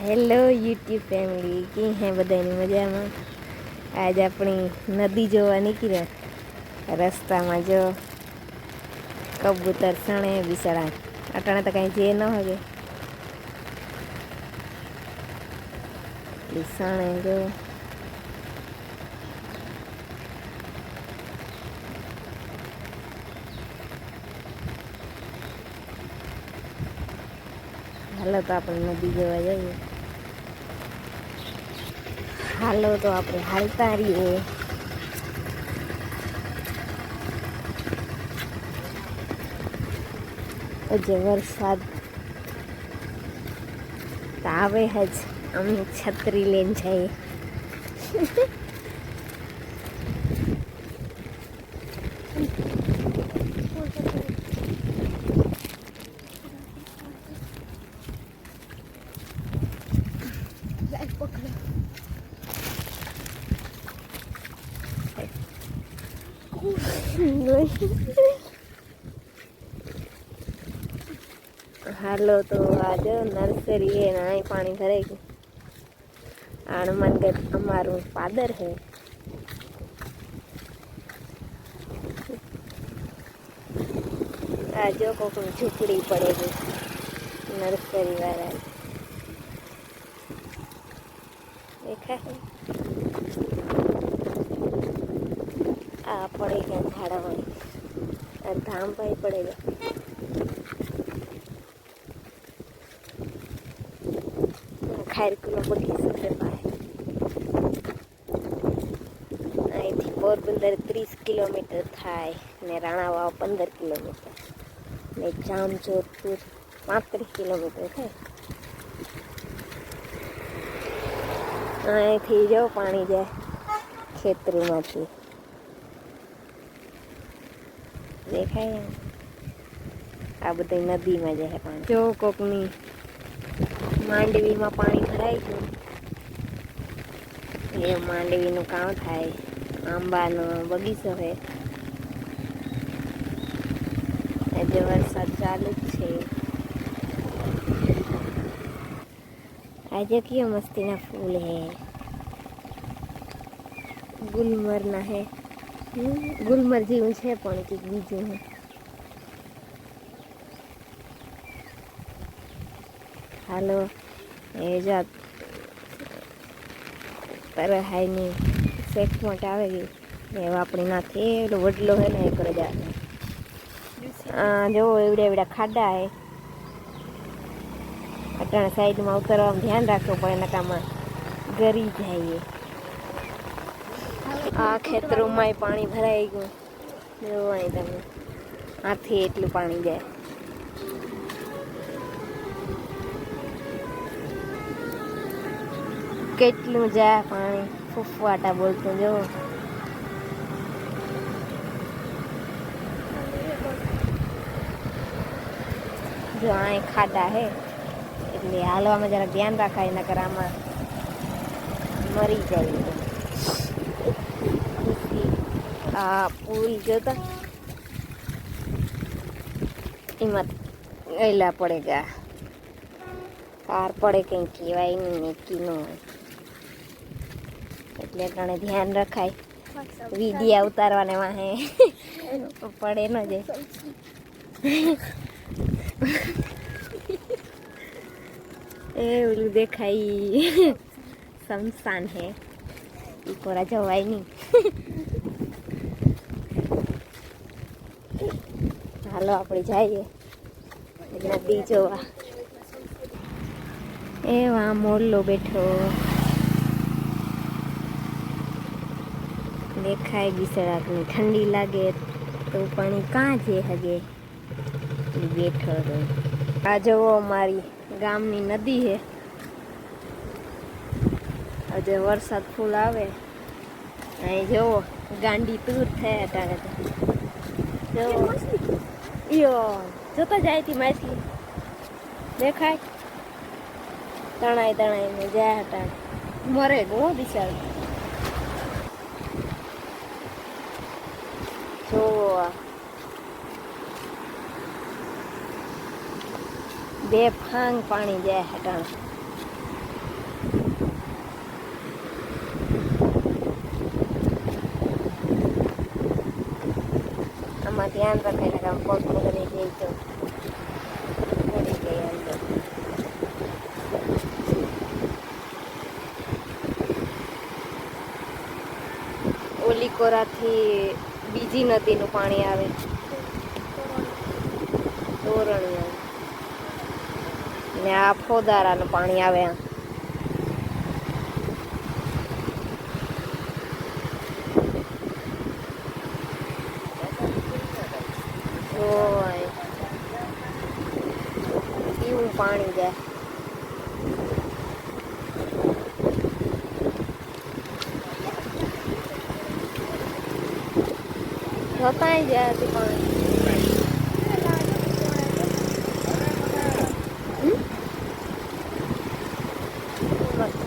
Hello YouTube family, કી હે બધાની મજામાં? આજ આપણી નદી જોવા નીકળ્યા. રસ્તામાં જો કબૂતર સણે બિસાડા અટાણે તો કાંઈ જે ન હવે સણે જો હાલો તો આપણે નદી જોવા જઈએ. હાલો તો આપણે હાલતા રહીએ. જે વરસાદ તો આવે જ, અમે છત્રી લઈને જઈએ. હાલો તો આજે નર્સરી है ना, पानी भरेगी। हनुमानगढ़ हमारू फादर है। आज को झुपड़ी पड़ेगी नर्सरी वाला देखा है। आ पड़ेगा झाड़ा में और धाम भाई पड़ेगा। खायर किलो बगीचो है पाए અહીંથી પોરબંદર 30 કિલોમીટર થાય ને રાણાવાવ 15 કિલોમીટર ને જામજોધપુર 35 કિલોમીટર થાય. અહીંથી જો પાણી જાય ખેતરોમાંથી દેખાય. આ બધી નદીમાં જાય પાણી. જો કોકની માંડવીમાં પાણી ભરાય ગયું એ માંડવીનું કામ થાય. આંબાનો બગીચો છે. આજે વરસાદ ચાલુ જ છે. આજે કયો મસ્તીના ફૂલ હે, ગુલમરના હે. ગુલમર જેવું છે પણ કંઈક બીજું હે. હાલો એ જાત તરહાઈની સેટ મોટ આવે ગઈ એ વાપણી નાખી. એટલો વડલો હે ને એ કરે જાય. જો એવડા એવડા ખાડા હે. અટાણે સાઈડમાં ઉતરવામાં ધ્યાન રાખવું પડે, નકામાં ગરી જાય. આ ખેતરોમાં પાણી ભરાઈ ગયું. જો અહીં તમે આથી એટલું પાણી જાય. કેટલું જાય પાણી, ફૂફવાટા બોલતું જો. જો અહીં ખાડા હે એટલે હાલવામાં જરા ધ્યાન રાખાય, નકર આમાં મરી જાય. આ પુલ જોતા એમાં ગયેલા પડે ગયા. કાર પડે કંઈ કહેવાય નહીં, નક્કી ન હોય એટલે તને ધ્યાન રખાય. વિડિયા ઉતારવાને વાહે પડે ન જાય. એ ઓલું દેખાય શમશાન હે, એ કોરા જવાય નહીં. હાલો આપણે જઈએ નદી જોવા. એવા મોરલો બેઠો દેખાય. બિસડાકને ઠંડી લાગે તો પાણી કાં જે હગે બેઠો તો. આ જવો અમારી ગામની નદી છે. આજે વરસાદ ફૂલ આવે. અહીં જવો ગાંડી તૂર થાય અટાણે તો. જવો યો જોતા જાય તી માછલી દેખાય. તણાઈ તણાઈને જાય અટાણે. મરે ગો બિચાર. જો બે ફાંગ પાણી જાય અટાણે. ધ્યાન રખાય ને કામ પગ પગડી ગઈ તો પડી ગઈ અંદર. ઓલી કોરાથી બીજી નદીનું પાણી આવે, તોરણી આવે, ને આ ફોદારાનું પાણી આવે. પીવું પાણી જાય. જતાય જાય તે પાણી.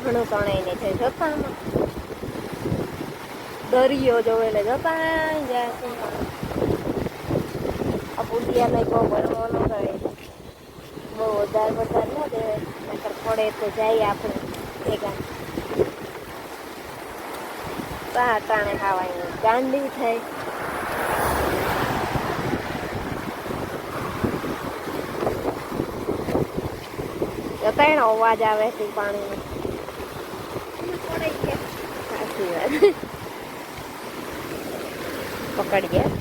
ઘણું તણાઈ ને છે જતામાં. દરિયો જોવે એટલે જતા જાય. આ પુલિયા લઈ બહુ ભરવો ન કરે, બહુ વધારે ન દે, નકર પડે તો જાય આપણે ભેગા. ટાણે ખાવાય ગાંડી થાય. જતાનો અવાજ આવે છે પાણીનો. સાચી વાત. પકડી ગયા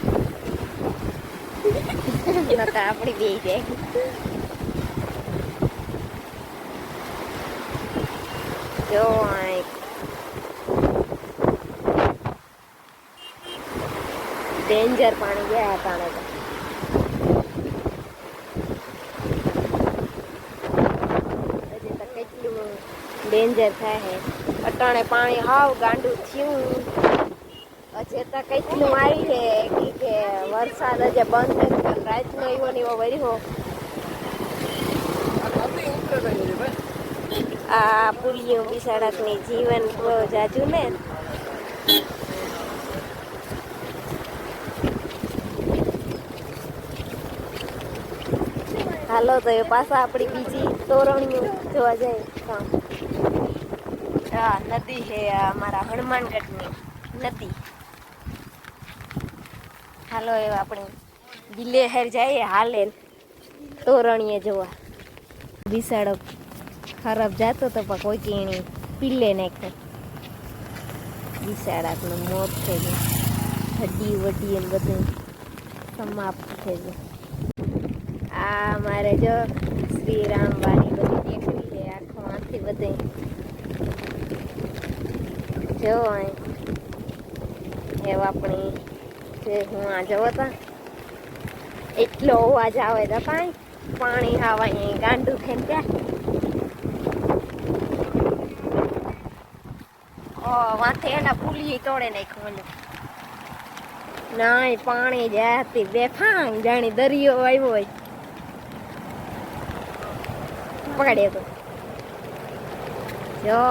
નતા આપડી બે જાય. જો ડેન્જર પાણી ગયા હતા ને તો. હજી તો કેટલું ડેન્જર થાય હે. અટાણે પાણી હાવ ગાંડું થયું. હજી તો કેટલું આવી છે કે વરસાદ હજી બંધ થયો, રાતનો એવો ને એવો વર્યો. આ પુલિયો બિસાડાની જીવન બહુ જાજુ ને. હાલો તો એ પાછા આપણી બીજી તોરણીઓ જોવા જાય. હા નદી છે અમારા હનુમાનગઢની નદી. હાલો એ આપણે ગિલ્લેહેર જઈએ હાલે તોરણીએ જોવા. બિસાડો ખરાબ જાતો તો પણ કોઈ કેણી પીલે નાખે. બિસાડાનું મોત થઈ ગયું, હड्डी વડી એમ બધું સમાપ્ત થઈ ગયું. આ મારે જો શ્રીરામ વાણી બધી દેખવી છે આંખોમાંથી બધે. જો એવા આપણી જે હું આ જવો તા એટલો અવાજ આવે તો કાંઈ પાણી આવા ગાંડું થઈને ત્યાં વાંથે એના પુલી તોડે નાખ્યું. ના પાણી જાતી બેફાંગ જાણી દરિયો આવ્યો હોય. પકડ્યો તો જો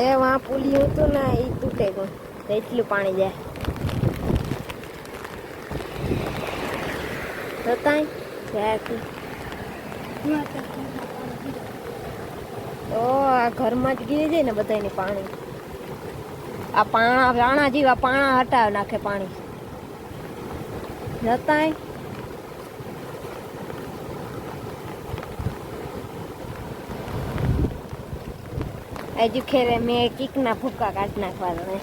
એ વાં પુલી હતું ને એ તૂટે ગયું. એટલું પાણી જાય જતાય જ્યાંથી. તો આ ઘરમાં જ ગીરી જાય ને બધાને પાણી. આ પાણા જેવા પાણા હટાવ નાખે પાણી જતાય. હજુ ખેરે મેં કીકના ભૂકા કાઢી નાખવા.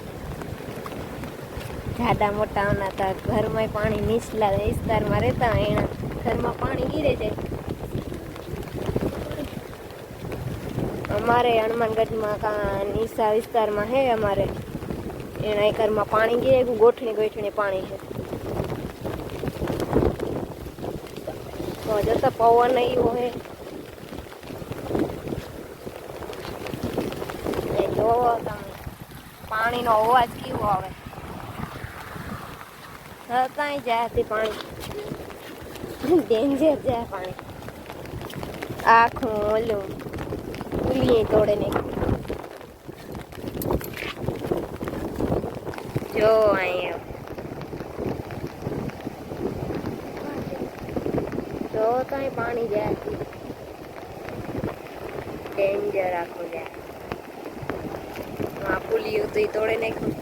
જાડા મોટા હતા ઘરમાં પાણી નીચલા વિસ્તારમાં રહેતા એના ઘરમાં પાણી ગીરે જાય. અમારે હનુમાનગઢમાં નીચા વિસ્તારમાં હે અમારે એના ઘરમાં પાણી ગીરે ગોઠણી પાણી છે. તો જતા પવન એવો હે જોવો તમે પાણીનો અવાજ કેવો આવે. કાંઈ જાય પાણી ડેન્જર જાય પાણી. આખું ઓલું પુલી તોડે ને જો અહીંયા તો કાંઈ પાણી જાય ડેન્જર આખું જાય. આ પુલી તો તોડે નાખ્યું.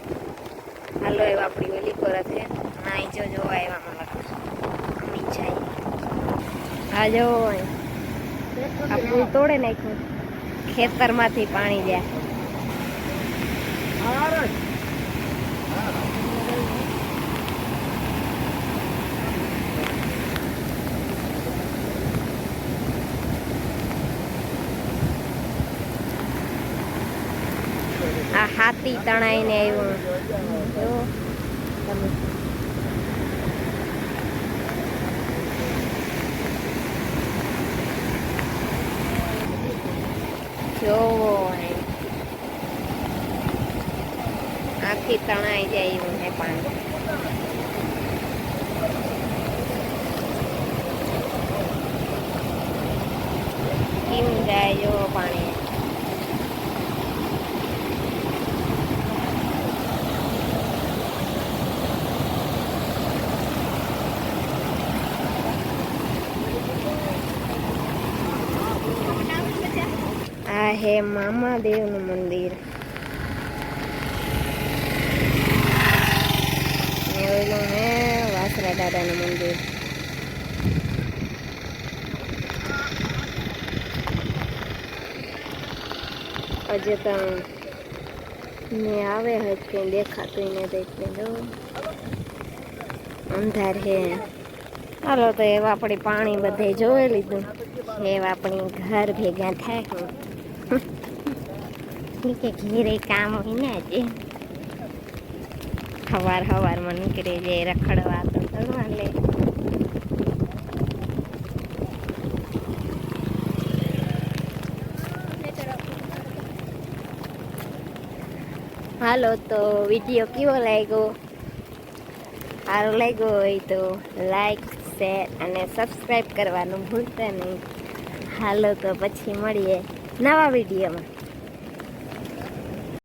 હાલો એવા આપણી ઓલી પરત હે નાઈ જો જોવા આવ્યા મને અમી જાય આ જો આ પુલ તોડે નાખ્યું ખેતરમાંથી પાણી જાય આ હાથી તણાઈને આવ્યું જો તમે જોવો આખી તણાઈ જાય એવું હે પાણી કેમ જાય જો પાણી આ હે મામાદેવનું મંદિર ઓલું હે વાસરા દાદાનું મંદિર હજુ તો ને આવે હજ કઈ દેખાતું ને એટલે જો અંધાર હે હાલો તો એવા આપણે પાણી બધે જોઈ લીધું એવા આપણી ઘર ભેગા થાય કે ઘેરે કામ હોય ને આજે હવારમાં નીકળે જાય રખડવા તો કરવા લે હાલો તો વિડીયો કેવો લાગ્યો સારો લાગ્યો હોય તો લાઈક શેર અને સબસ્ક્રાઈબ કરવાનું ભૂલતા નહીં હાલો તો પછી મળીએ નવા વિડીયોમાં